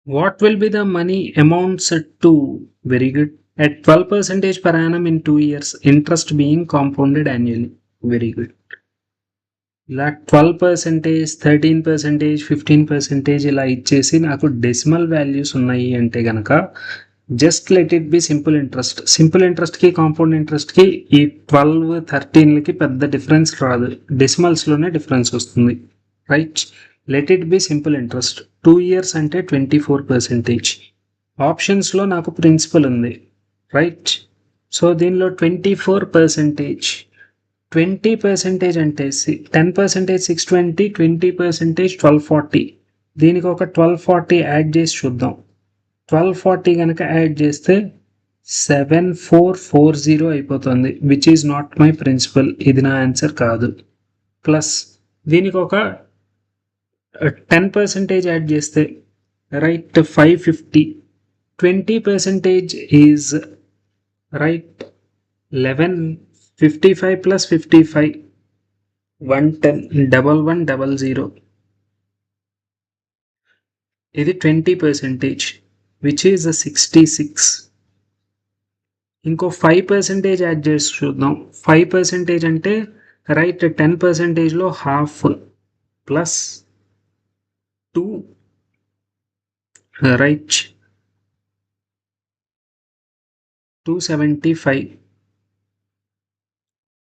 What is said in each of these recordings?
What will be the money amounts to? Very good. At 12% per annum in 2 years, interest being compounded annually. Very good. ఇలా 12%, 13%, 15% ఇలా ఇచ్చేసి నాకు decimal values ఉన్నాయి అంటే గనక just let it be simple interest. Simple ఇంట్రెస్ట్కి compound ఇంట్రెస్ట్కి ఈ 12, 13కి పెద్ద డిఫరెన్స్ రాదు, డెసిమల్స్లోనే డిఫరెన్స్ వస్తుంది. Right, let it be simple interest. 2 years అంటే 24%. ఆప్షన్స్లో నాకు ప్రిన్సిపల్ ఉంది. రైట్, సో దీనిలో 24%, 20% అంటే 10% 620, 20% 1240. దీనికి ఒక 1240 యాడ్ చేసి చూద్దాం. 1240 కనుక యాడ్ చేస్తే 7440 అయిపోతుంది, which is not my principle. ఇది నా ఆన్సర్ కాదు. ప్లస్ దీనికి ఒక 10% యాడ్ చేస్తే రైట్ 550. 20% is right 1155 plus 55 110 1100. ఇది 20%, which is 66. ఇంకో 5% యాడ్ చేసి చూద్దాం. 5% అంటే రైట్ 10%లో half plus 2 right 275,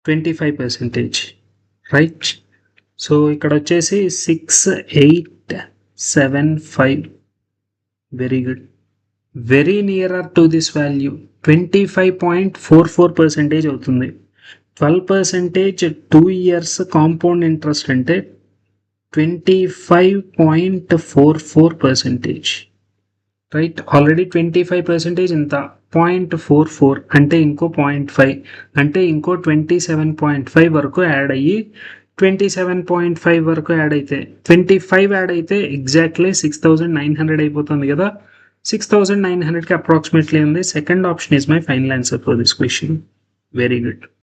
25%. Right, so ఇక్కడ వచ్చేసి 6875. Very good, very nearer to this value. 25.44% అవుతుంది. 12% 2 years కాంపౌండ్ ఇంట్రెస్ట్ అంటే 25.44%. రైట్, ఆల్రెడీ 25% ఇంత, 0.44 అంటే ఇంకో 0.5 అంటే ఇంకో 27.5 వరకు యాడ్ అయ్యి 27.5 వరకు యాడ్ అయితే 25 యాడ్ అయితే ఎగ్జాక్ట్లీ 6900 అయిపోతుంది కదా. 6900కి అప్రాక్సిమేట్లీ ఉంది. Second option is my final answer for this question. Very good.